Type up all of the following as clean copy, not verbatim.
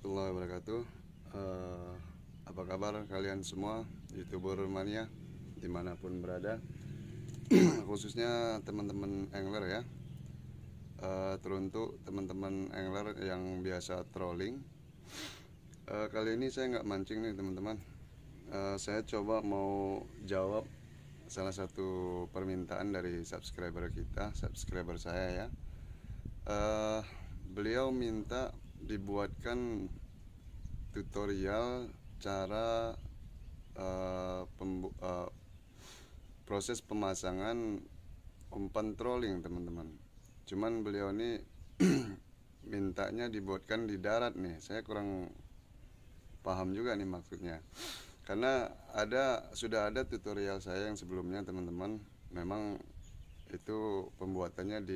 warahmatullahi wabarakatuh. Apa kabar kalian semua, YouTuber mania dimanapun berada, khususnya teman-teman angler ya. Teruntuk teman-teman angler yang biasa trolling. Kali ini saya nggak mancing nih teman-teman. Saya coba mau jawab salah satu permintaan dari subscriber saya ya. Beliau minta dibuatkan tutorial cara proses pemasangan umpan trolling teman-teman. Cuman beliau ini mintanya dibuatkan di darat nih. Saya kurang paham juga nih maksudnya. Karena sudah ada tutorial saya yang sebelumnya teman-teman. Memang itu pembuatannya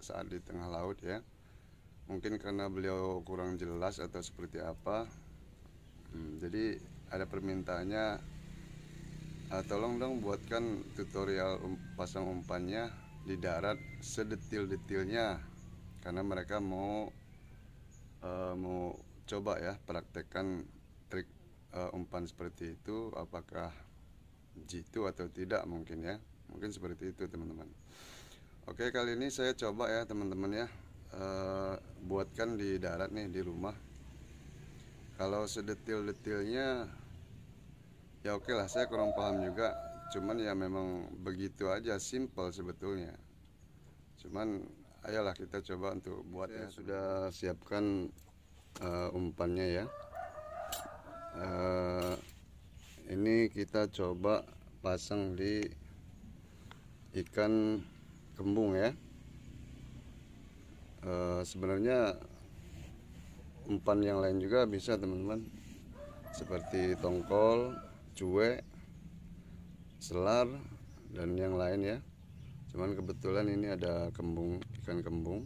saat di tengah laut ya. Mungkin karena beliau kurang jelas atau seperti apa. Jadi ada permintaannya, tolong dong buatkan tutorial pasang umpannya di darat sedetil-detilnya, karena mereka mau coba ya praktekkan trik umpan seperti itu, apakah jitu atau tidak mungkin ya, mungkin seperti itu teman-teman. Oke, kali ini saya coba ya teman-teman ya, buatkan di darat nih di rumah. Kalau sedetil-detilnya ya oke lah, saya kurang paham juga, cuman ya memang begitu aja, simple sebetulnya. Cuman ayolah kita coba untuk buat ya. Sudah siapkan umpannya ya. Ini kita coba pasang di ikan kembung ya. Sebenarnya umpan yang lain juga bisa teman-teman, seperti tongkol, cuek, selar, dan yang lain ya. Cuman kebetulan ini ada ikan kembung.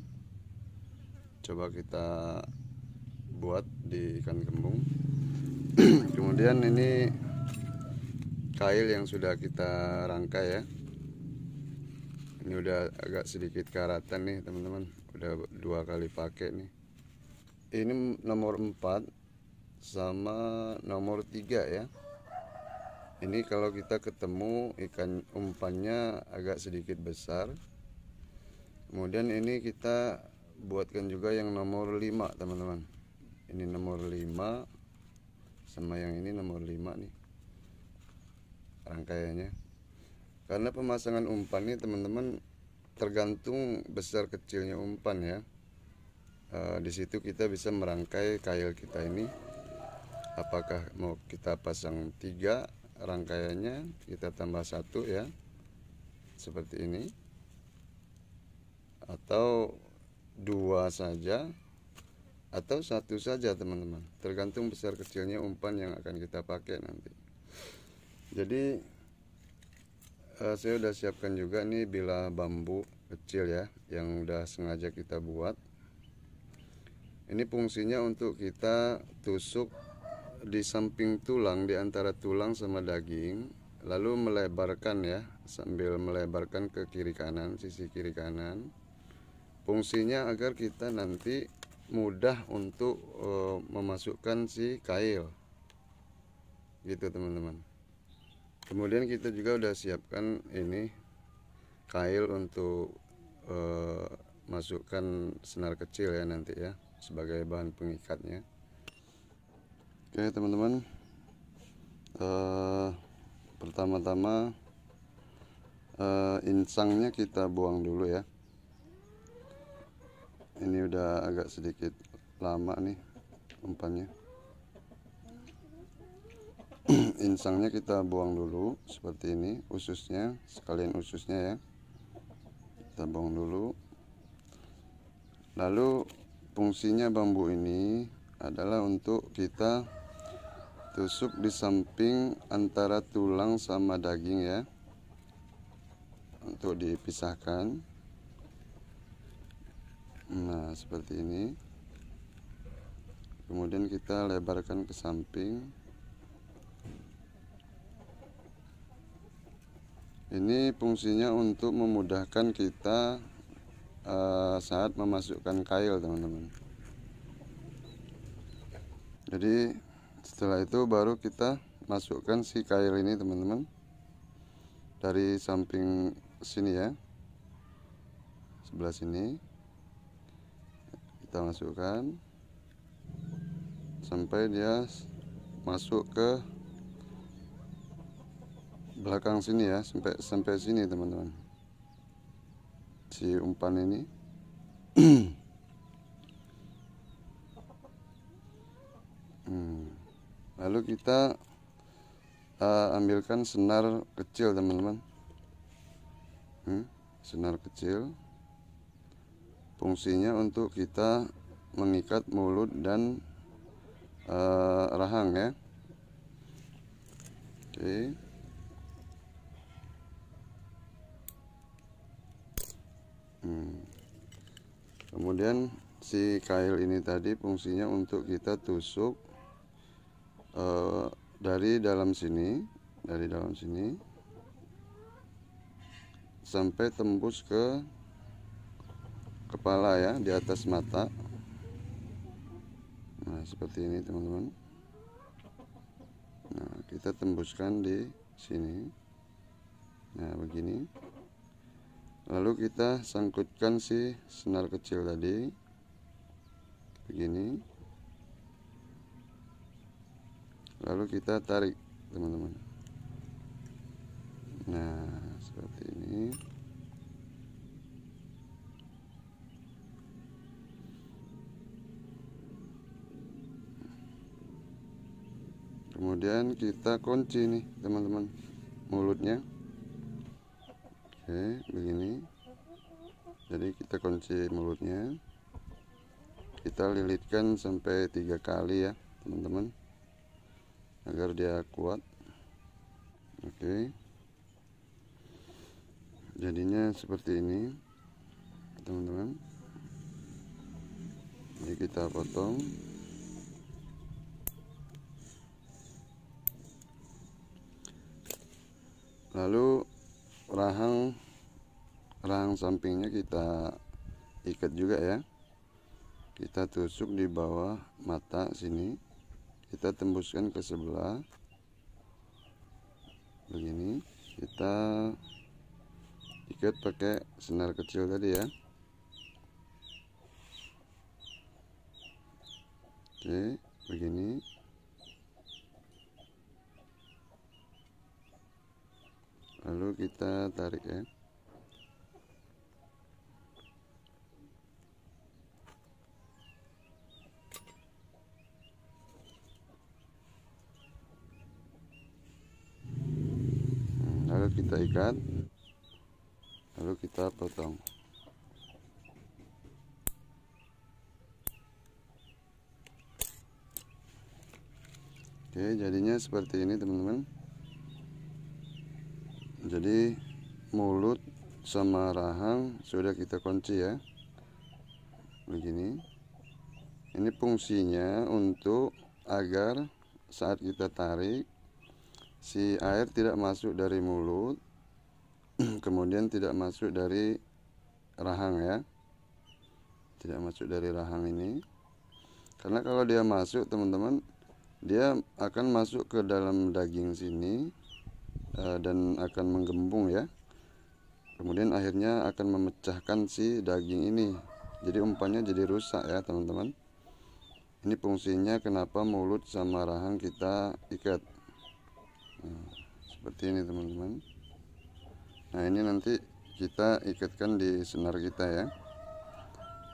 Coba kita buat di ikan kembung. Kemudian ini kail yang sudah kita rangkai ya. Ini udah agak sedikit karatan nih teman-teman, udah 2 kali pakai nih. Ini nomor 4 sama nomor 3 ya. Ini kalau kita ketemu ikan umpannya agak sedikit besar. Kemudian ini kita buatkan juga yang nomor 5 teman-teman. Ini nomor 5 sama yang ini nomor 5 nih rangkaiannya. Karena pemasangan umpan ini teman-teman tergantung besar kecilnya umpan ya. Di situ kita bisa merangkai kail kita ini. Apakah mau kita pasang 3 rangkaiannya, kita tambah 1 ya, seperti ini, atau 2 saja, atau 1 saja teman-teman, tergantung besar kecilnya umpan yang akan kita pakai nanti. Jadi saya udah siapkan juga nih bilah bambu kecil ya, yang udah sengaja kita buat. Ini fungsinya untuk kita tusuk di samping tulang, di antara tulang sama daging, lalu melebarkan ya, sambil melebarkan ke kiri kanan, sisi kiri kanan. Fungsinya agar kita nanti mudah untuk memasukkan si kail gitu teman-teman. Kemudian kita juga udah siapkan ini kail untuk masukkan senar kecil ya nanti ya, sebagai bahan pengikatnya. Oke teman-teman, pertama-tama insangnya kita buang dulu ya. Ini udah agak sedikit lama nih umpannya. Insangnya kita buang dulu seperti ini, ususnya, sekalian ususnya ya, kita buang dulu. Lalu fungsinya bambu ini adalah untuk kita tusuk di samping antara tulang sama daging ya, untuk dipisahkan. Nah seperti ini. Kemudian kita lebarkan ke samping. Ini fungsinya untuk memudahkan kita saat memasukkan kail teman-teman. Jadi setelah itu baru kita masukkan si kail ini teman-teman dari samping sini ya, sebelah sini kita masukkan sampai dia masuk ke belakang sini ya, sampai sini teman-teman, si umpan ini. Lalu kita ambilkan senar kecil teman-teman. Senar kecil fungsinya untuk kita mengikat mulut dan rahang ya. Oke. Kemudian si kail ini tadi fungsinya untuk kita tusuk dari dalam sini sampai tembus ke kepala ya, di atas mata. Nah seperti ini teman-teman. Nah kita tembuskan di sini. Nah begini. Lalu kita sangkutkan si senar kecil tadi begini. Lalu kita tarik teman-teman. Nah seperti ini. Kemudian kita kunci nih teman-teman mulutnya. Oke begini. Jadi kita kunci mulutnya, kita lilitkan sampai 3 kali ya teman-teman, agar dia kuat. Oke, jadinya seperti ini teman-teman. Ini kita potong. Lalu rahang sampingnya kita ikat juga ya. Kita tusuk di bawah mata sini, kita tembuskan ke sebelah begini. Kita ikat pakai senar kecil tadi ya. Oke begini. Lalu kita tarik ya. Lalu kita ikat, lalu kita potong. Oke, jadinya seperti ini teman-teman. Jadi mulut sama rahang sudah kita kunci ya, begini. Ini fungsinya untuk agar saat kita tarik, si air tidak masuk dari mulut, kemudian tidak masuk dari rahang ya, tidak masuk dari rahang ini. Karena kalau dia masuk teman-teman, dia akan masuk ke dalam daging sini dan akan menggembung ya. Kemudian akhirnya akan memecahkan si daging ini, jadi umpannya jadi rusak ya teman-teman. Ini fungsinya kenapa mulut sama rahang kita ikat. Nah, seperti ini teman-teman. Nah ini nanti kita ikatkan di senar kita ya.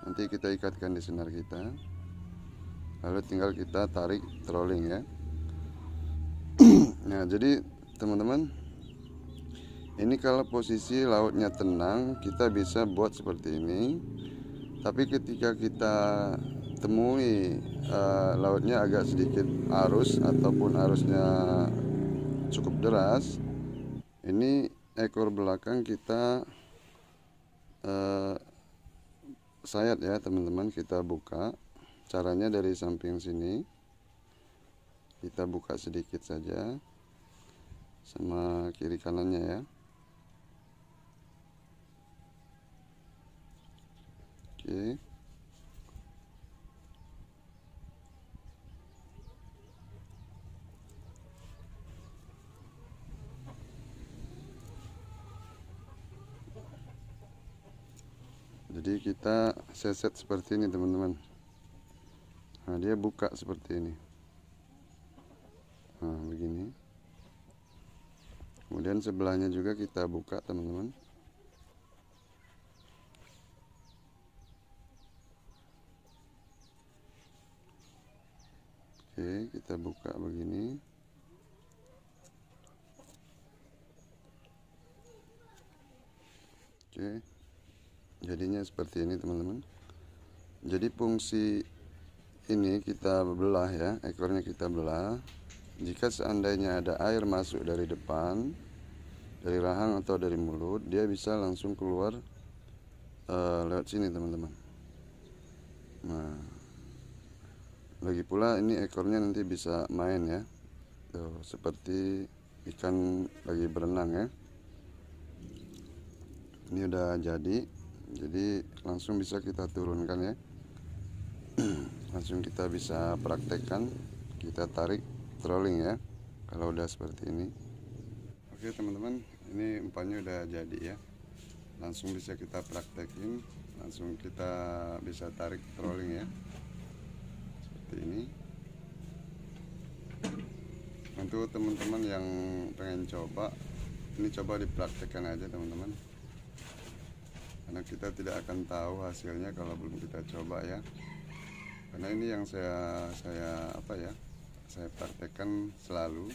Nanti kita ikatkan di senar kita, lalu tinggal kita tarik trolling ya. Nah jadi teman-teman, ini kalau posisi lautnya tenang kita bisa buat seperti ini. Tapi ketika kita temui lautnya agak sedikit arus ataupun arusnya cukup deras, ini ekor belakang kita sayat ya teman-teman. Kita buka, caranya dari samping sini kita buka sedikit saja sama kiri kanannya ya. Oke. Jadi kita set seperti ini teman-teman. Nah, dia buka seperti ini. Nah, begini. Kemudian sebelahnya juga kita buka teman-teman. Oke, kita buka begini. Oke, jadinya seperti ini teman-teman. Jadi fungsi ini kita belah ya, ekornya kita belah. Jika seandainya ada air masuk dari depan, dari rahang atau dari mulut, dia bisa langsung keluar lewat sini teman-teman. Nah, lagi pula ini ekornya nanti bisa main ya, tuh, seperti ikan lagi berenang ya. Ini udah jadi langsung bisa kita turunkan ya. Langsung kita bisa praktekkan, kita tarik trolling ya kalau udah seperti ini. Oke teman-teman, ini umpannya udah jadi ya, langsung bisa kita praktekin, langsung kita bisa tarik trolling ya seperti ini. Untuk teman-teman yang pengen coba, ini coba dipraktekkan aja teman-teman, karena kita tidak akan tahu hasilnya kalau belum kita coba ya. Karena ini yang saya praktekkan selalu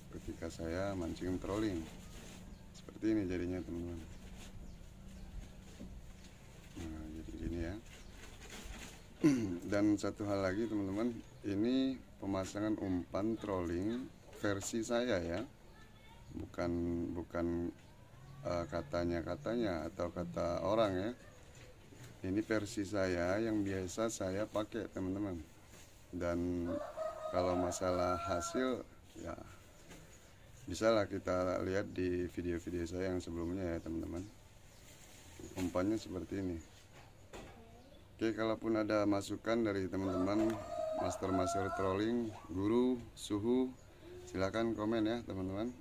ketika saya mancing trolling. Seperti ini jadinya teman-teman. Nah, jadi gini ya. Dan satu hal lagi teman-teman, ini pemasangan umpan trolling versi saya ya, bukan katanya atau kata orang ya. Ini versi saya yang biasa saya pakai teman-teman. Dan kalau masalah hasil ya bisalah kita lihat di video-video saya yang sebelumnya ya teman-teman. Umpannya seperti ini. Oke, kalaupun ada masukan dari teman-teman master trolling, guru, suhu, silakan komen ya teman-teman.